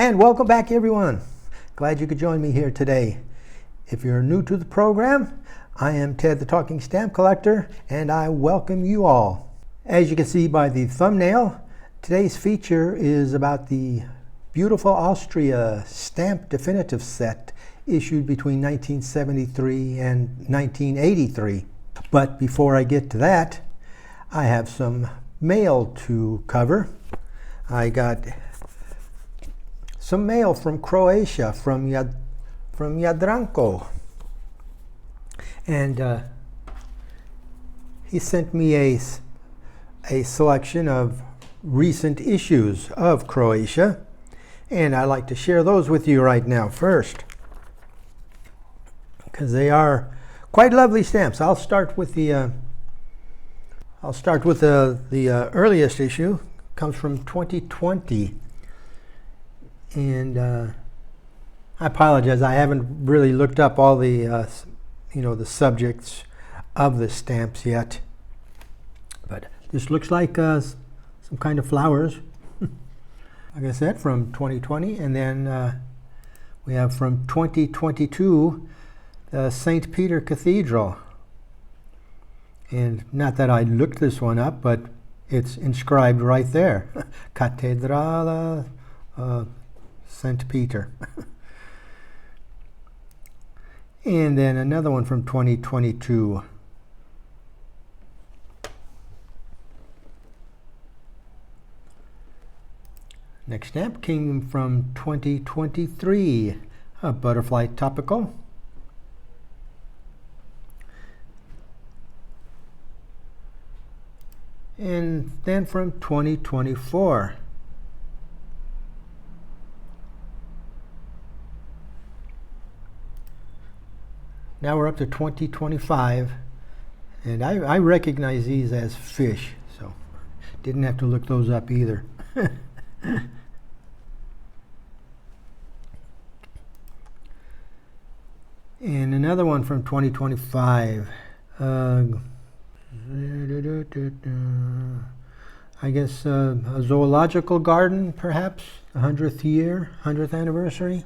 And welcome back, everyone. Glad you could join me here today. If you're new to the program, I am Ted the Talking Stamp Collector, and I welcome you all. As you can see by the thumbnail, today's feature is about the beautiful Austria stamp definitive set issued between 1973 and 1983. But before I get to that, I have some mail to cover. I got some mail from Croatia, from Jadranko, and he sent me a selection of recent issues of Croatia, and I'd like to share those with you right now first, because they are quite lovely stamps. I'll start with the earliest issue. It comes from 2020. And I apologize, I haven't really looked up all the, the subjects of the stamps yet. But this looks like some kind of flowers, like I said, from 2020. And then we have from 2022, the St. Peter Cathedral. And not that I looked this one up, but it's inscribed right there. Cathedrale St. Peter. And then another one from 2022. Next stamp came from 2023, a butterfly topical. And then from 2024. Now we're up to 2025, and I recognize these as fish, so didn't have to look those up either. And another one from 2025. I guess a zoological garden, perhaps, 100th anniversary.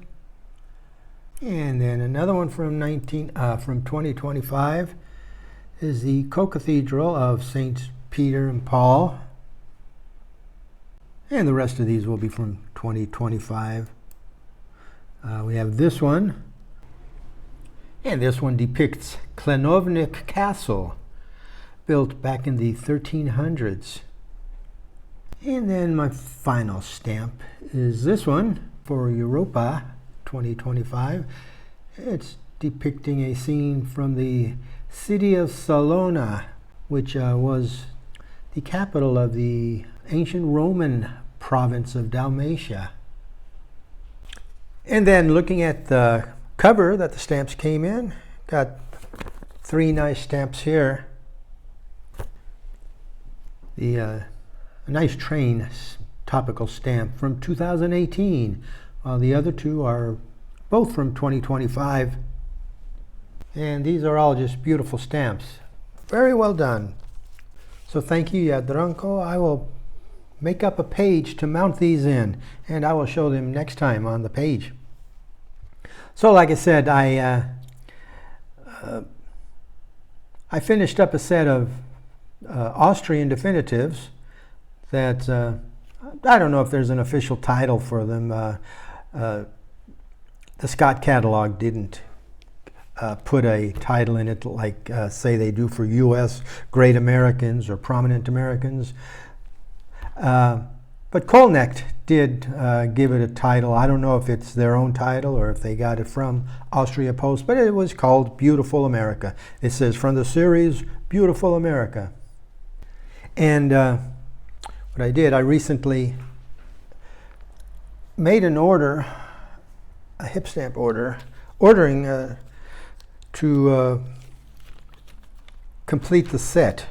And then another one from 2025 is the Co-Cathedral of Saints Peter and Paul. And the rest of these will be from 2025. We have this one. And this one depicts Klenovnik Castle, built back in the 1300s. And then my final stamp is this one for Europa 2025. It's depicting a scene from the city of Salona, which was the capital of the ancient Roman province of Dalmatia. And then looking at the cover that the stamps came in, got three nice stamps here. A nice train topical stamp from 2018. While the other two are both from 2025. And these are all just beautiful stamps. Very well done. So thank you, Jadranko. I will make up a page to mount these in, and I will show them next time on the page. So like I said, I finished up a set of Austrian definitives that I don't know if there's an official title for them. The Scott catalog didn't put a title in it like say they do for U.S. Great Americans or Prominent Americans. But Kolnecht did give it a title. I don't know if it's their own title or if they got it from Austria Post, but it was called Beautiful America. It says from the series Beautiful America. And what I did, I recently made an order, a hip stamp order, ordering to complete the set.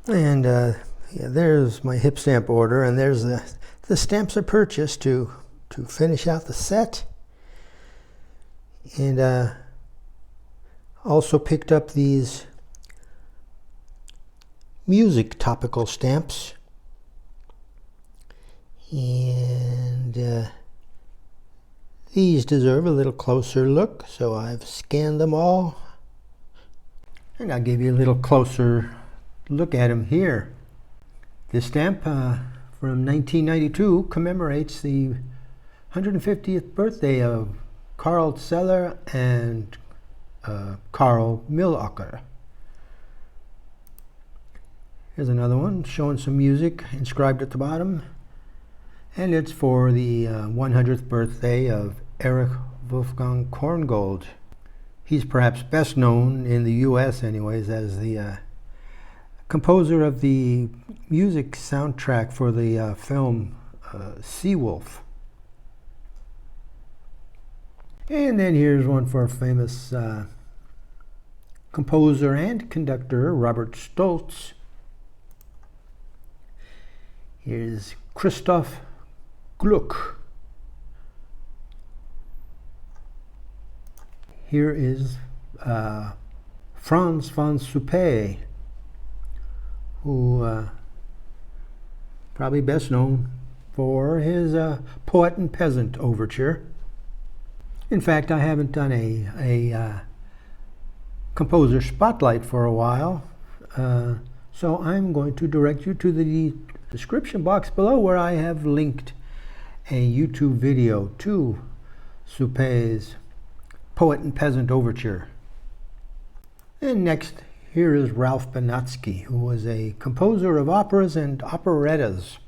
And yeah, there's my hip stamp order, and there's the stamps I purchased to finish out the set. And also picked up these music topical stamps. And these deserve a little closer look, so I've scanned them all. And I'll give you a little closer look at them here. This stamp from 1992 commemorates the 150th birthday of Karl Zeller and Karl Millacher. Here's another one showing some music inscribed at the bottom, and it's for the 100th birthday of Erich Wolfgang Korngold. He's perhaps best known in the US anyways as the composer of the music soundtrack for the film Seawolf. And then here's one for famous composer and conductor Robert Stolz. Here's Christoph Gluck. Here is Franz von Suppe, who probably best known for his Poet and Peasant Overture. In fact, I haven't done a composer spotlight for a while, so I'm going to direct you to the description box below, where I have linked a YouTube video to Suppe's Poet and Peasant Overture. And next, here is Ralph Benatsky, who was a composer of operas and operettas.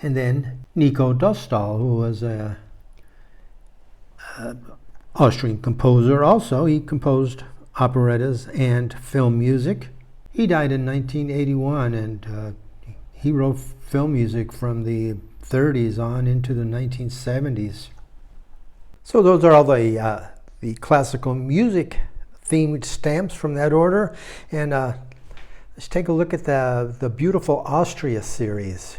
And then Nico Dostal, who was a Austrian composer also. He composed operettas and film music. He died in 1981, and he wrote film music from the 30s on into the 1970s. So those are all the classical music themed stamps from that order. And let's take a look at the beautiful Austria series.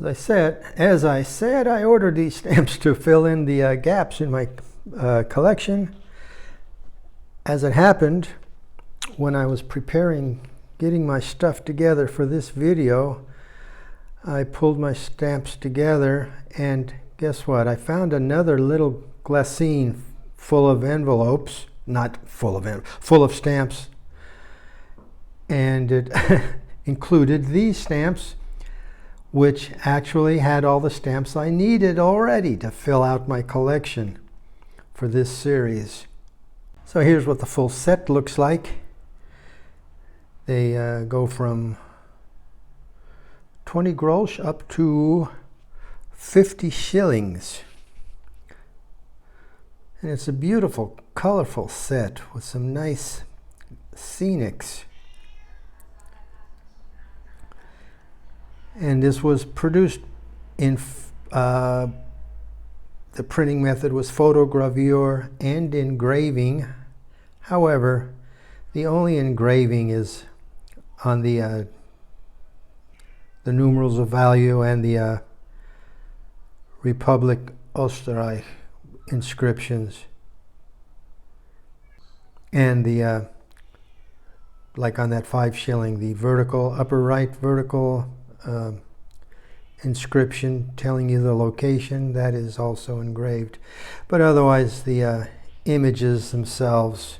As I said, I ordered these stamps to fill in the gaps in my collection. As it happened, when I was getting my stuff together for this video, I pulled my stamps together, and guess what? I found another little glassine full of envelopes, full of stamps, and it included these stamps, which actually had all the stamps I needed already to fill out my collection for this series. So here's what the full set looks like. They go from 20 grosch up to 50 shillings. And it's a beautiful, colorful set with some nice scenics. And this was produced in, the printing method was photogravure and engraving. However, the only engraving is on the numerals of value and the Republic Österreich inscriptions. And the, like on that 5 shilling, the vertical, upper right vertical inscription telling you the location, that is also engraved. But otherwise, the images themselves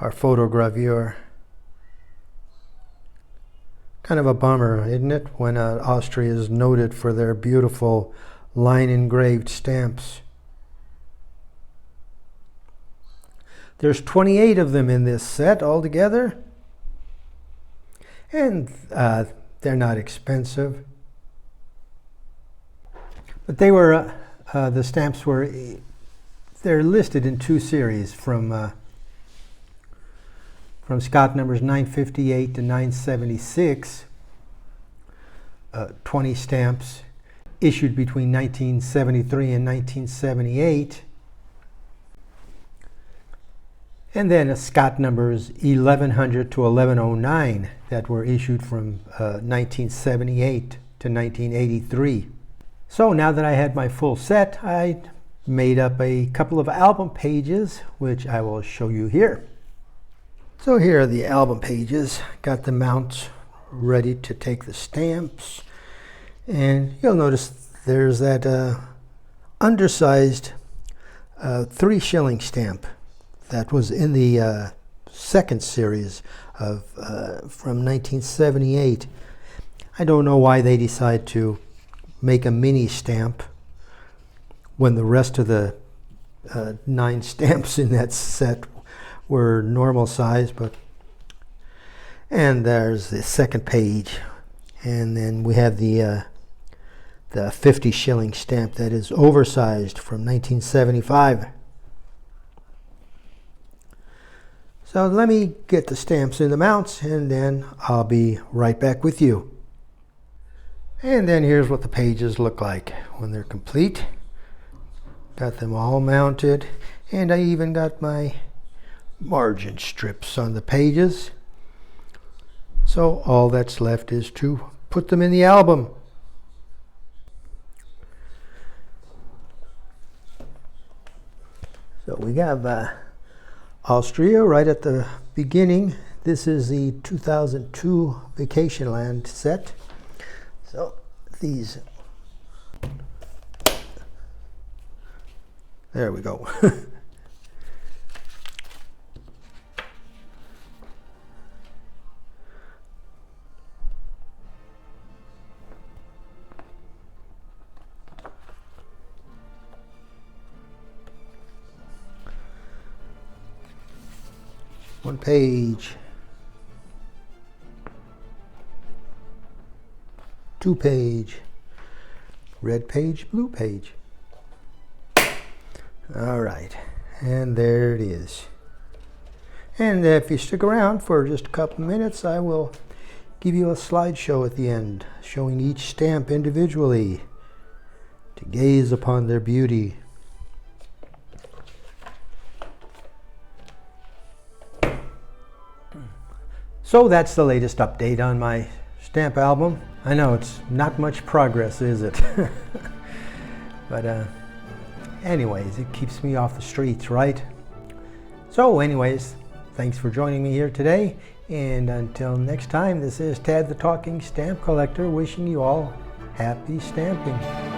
are photogravure. Kind of a bummer, isn't it, when Austria is noted for their beautiful line engraved stamps. There's 28 of them in this set altogether, and they're not expensive. But they were, the stamps were, they're listed in 2 series from Scott numbers 958 to 976, 20 stamps issued between 1973 and 1978. And then a Scott numbers 1100 to 1109 that were issued from 1978 to 1983. So now that I had my full set, I made up a couple of album pages, which I will show you here. So here are the album pages. Got the mounts ready to take the stamps. And you'll notice there's that undersized 3 shilling stamp that was in the second series of from 1978. I don't know why they decide to make a mini stamp when the rest of the 9 stamps in that set were normal size. And there's the second page, and then we have the 50 shilling stamp that is oversized from 1975. So let me get the stamps in the mounts, and then I'll be right back with you. And then here's what the pages look like when they're complete. Got them all mounted, and I even got my margin strips on the pages. So all that's left is to put them in the album. So we have Austria right at the beginning. This is the 2002 Vacationland set. So these, there we go. One page, 2 page, red page, blue page. All right, and there it is. And if you stick around for just a couple minutes, I will give you a slideshow at the end, showing each stamp individually to gaze upon their beauty. So that's the latest update on my stamp album. I know it's not much progress, is it? But anyways, it keeps me off the streets, right? So anyways, thanks for joining me here today. And until next time, this is Tad the Talking Stamp Collector wishing you all happy stamping.